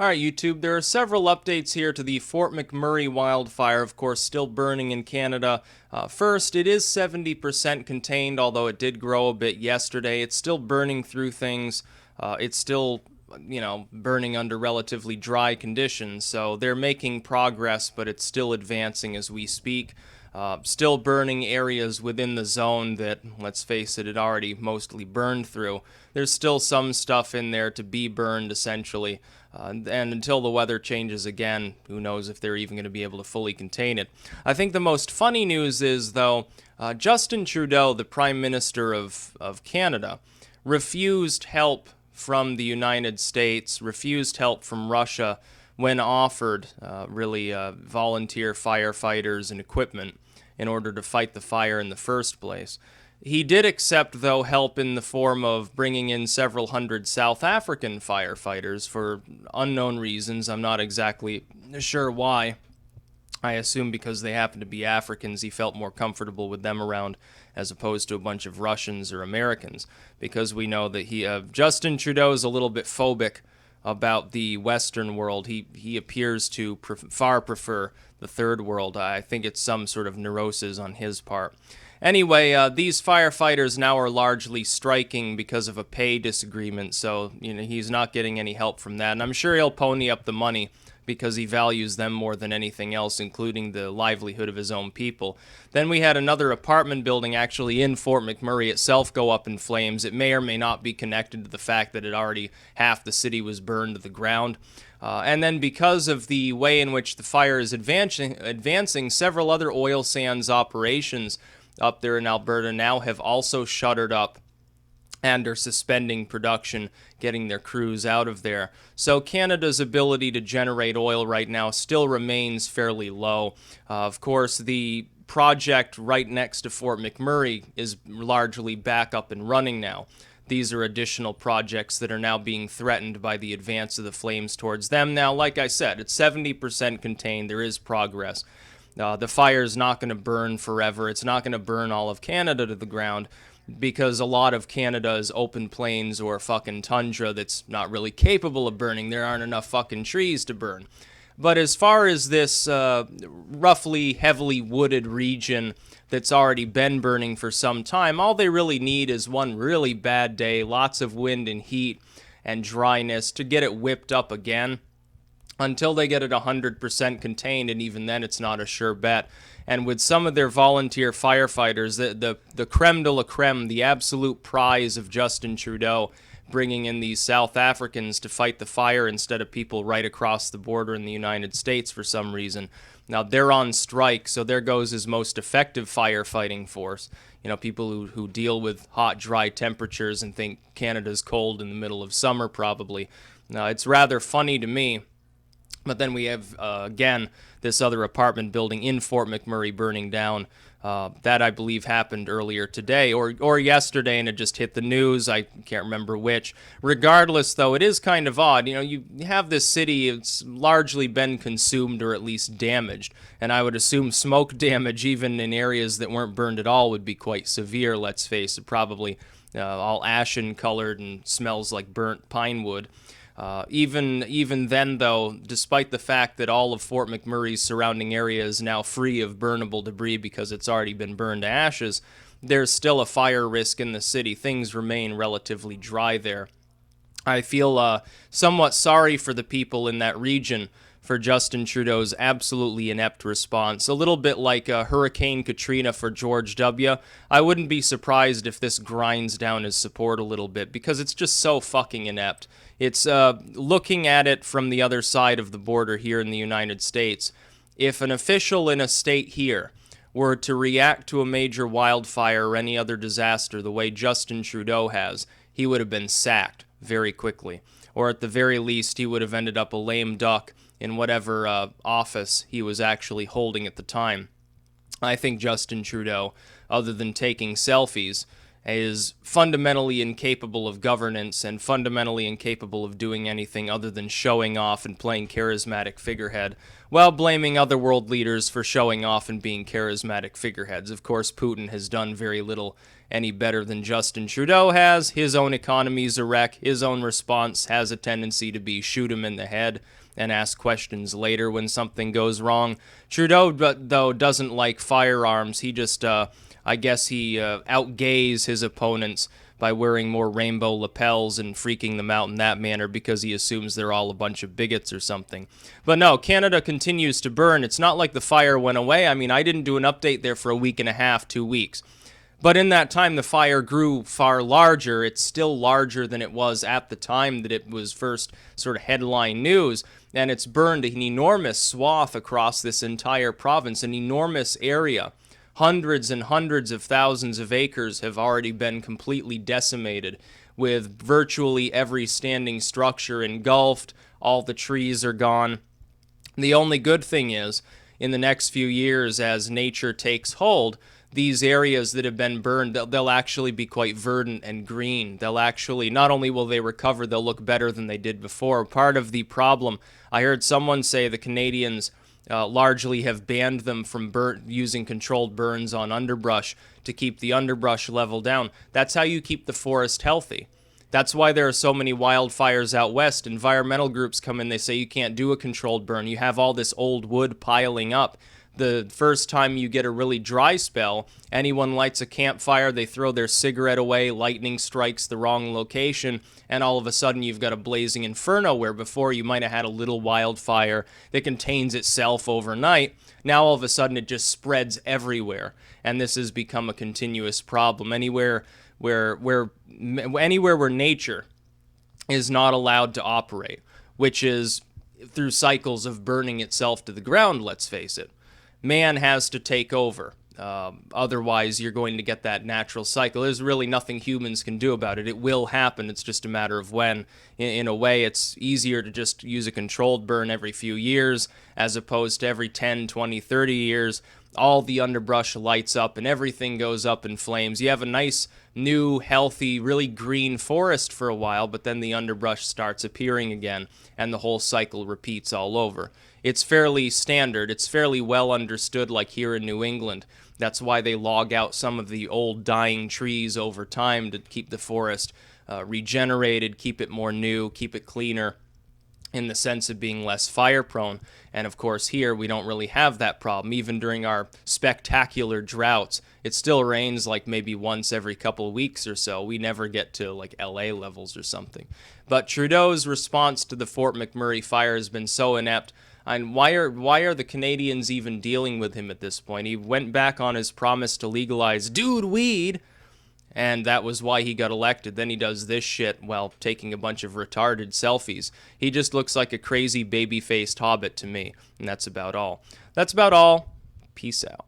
All right, YouTube, there are several updates here to the Fort McMurray wildfire, of course, still burning in Canada. First, it is 70% contained, although it did grow a bit yesterday. It's still burning through things. It's still, burning under relatively dry conditions, so they're making progress, but it's still advancing as we speak. Still burning areas within the zone that, let's face it, it already mostly burned through. There's still some stuff in there to be burned, essentially. And until the weather changes again, who knows if they're even going to be able to fully contain it. I think the most funny news is, though, Justin Trudeau, the Prime Minister of Canada, refused help from the United States, refused help from Russia when offered volunteer firefighters and equipment in order to fight the fire in the first place. He did accept, though, help in the form of bringing in several hundred South African firefighters for unknown reasons. I'm not exactly sure why. I assume because they happen to be Africans, he felt more comfortable with them around as opposed to a bunch of Russians or Americans, because we know that Justin Trudeau is a little bit phobic about the Western world. He appears to far prefer the third world. I think it's some sort of neurosis on his part. Anyway, these firefighters now are largely striking because of a pay disagreement, so he's not getting any help from that. And I'm sure he'll pony up the money because he values them more than anything else, including the livelihood of his own people. Then we had another apartment building actually in Fort McMurray itself go up in flames. It may or may not be connected to the fact that half the city was burned to the ground. And then because of the way in which the fire is advancing, several other oil sands operations up there in Alberta now have also shuttered up and are suspending production, getting their crews out of there. So Canada's ability to generate oil right now still remains fairly low. Of course, the project right next to Fort McMurray is largely back up and running now. These are additional projects that are now being threatened by the advance of the flames towards them. Now, like I said, it's 70% contained. There is progress. The fire is not going to burn forever. It's not going to burn all of Canada to the ground because a lot of Canada is open plains or fucking tundra that's not really capable of burning. There aren't enough fucking trees to burn. But as far as this roughly heavily wooded region that's already been burning for some time, all they really need is one really bad day, lots of wind and heat and dryness to get it whipped up again, until they get it 100% contained, and even then it's not a sure bet. And with some of their volunteer firefighters, the creme de la creme, the absolute prize of Justin Trudeau, bringing in these South Africans to fight the fire instead of people right across the border in the United States for some reason. Now, they're on strike, so there goes his most effective firefighting force. People who deal with hot, dry temperatures and think Canada's cold in the middle of summer, probably. Now, it's rather funny to me. But then we have, again, this other apartment building in Fort McMurray burning down. That, I believe, happened earlier today or yesterday, and it just hit the news. I can't remember which. Regardless, though, it is kind of odd. You have this city, it's largely been consumed or at least damaged. And I would assume smoke damage, even in areas that weren't burned at all, would be quite severe, let's face it. Probably all ashen-colored and smells like burnt pine wood. Even then, though, despite the fact that all of Fort McMurray's surrounding area is now free of burnable debris because it's already been burned to ashes, there's still a fire risk in the city. Things remain relatively dry there. I feel somewhat sorry for the people in that region for Justin Trudeau's absolutely inept response. A little bit like Hurricane Katrina for George W. I wouldn't be surprised if this grinds down his support a little bit because it's just so fucking inept. It's looking at it from the other side of the border here in the United States. If an official in a state here were to react to a major wildfire or any other disaster the way Justin Trudeau has, he would have been sacked very quickly. Or at the very least, he would have ended up a lame duck in whatever office he was actually holding at the time. I think Justin Trudeau, other than taking selfies is fundamentally incapable of governance and fundamentally incapable of doing anything other than showing off and playing charismatic figurehead, while blaming other world leaders for showing off and being charismatic figureheads. Of course, Putin has done very little any better than Justin Trudeau has. His own economy's a wreck. His own response has a tendency to be shoot him in the head and ask questions later when something goes wrong. Trudeau, though, doesn't like firearms. He just, I guess he outgays his opponents by wearing more rainbow lapels and freaking them out in that manner because he assumes they're all a bunch of bigots or something. But no, Canada continues to burn. It's not like the fire went away. I mean, I didn't do an update there for a week and a half, 2 weeks. But in that time, the fire grew far larger. It's still larger than it was at the time that it was first sort of headline news. And it's burned an enormous swath across this entire province, an enormous area. Hundreds and hundreds of thousands of acres have already been completely decimated, with virtually every standing structure engulfed. All the trees are gone. The only good thing is, in the next few years, as nature takes hold, these areas that have been burned, they'll actually be quite verdant and green. They'll actually, not only will they recover, they'll look better than they did before. Part of the problem, I heard someone say the Canadians largely have banned them from using controlled burns on underbrush to keep the underbrush level down. That's how you keep the forest healthy. That's why there are so many wildfires out west. Environmental groups come in, they say you can't do a controlled burn. You have all this old wood piling up. The first time you get a really dry spell, anyone lights a campfire, they throw their cigarette away, lightning strikes the wrong location, and all of a sudden you've got a blazing inferno where before you might have had a little wildfire that contains itself overnight. Now all of a sudden it just spreads everywhere, and this has become a continuous problem. Anywhere where nature is not allowed to operate, which is through cycles of burning itself to the ground, let's face it. Man has to take over. Otherwise, you're going to get that natural cycle. There's really nothing humans can do about it. It will happen. It's just a matter of when. In a way, it's easier to just use a controlled burn every few years as opposed to every 10, 20, 30 years. All the underbrush lights up and everything goes up in flames. You have a nice, new, healthy, really green forest for a while, but then the underbrush starts appearing again and the whole cycle repeats all over. It's fairly standard. It's fairly well understood, like here in New England. That's why they log out some of the old dying trees over time to keep the forest regenerated, keep it more new, keep it cleaner, in the sense of being less fire prone. And of course here we don't really have that problem. Even during our spectacular droughts, it still rains like maybe once every couple of weeks or so. We never get to like LA levels or something. But Trudeau's response to the Fort McMurray fire has been so inept. And why are the Canadians even dealing with him at this point? He went back on his promise to legalize dude weed, and that was why he got elected. Then he does this shit while taking a bunch of retarded selfies. He just looks like a crazy baby-faced hobbit to me, and that's about all. Peace out.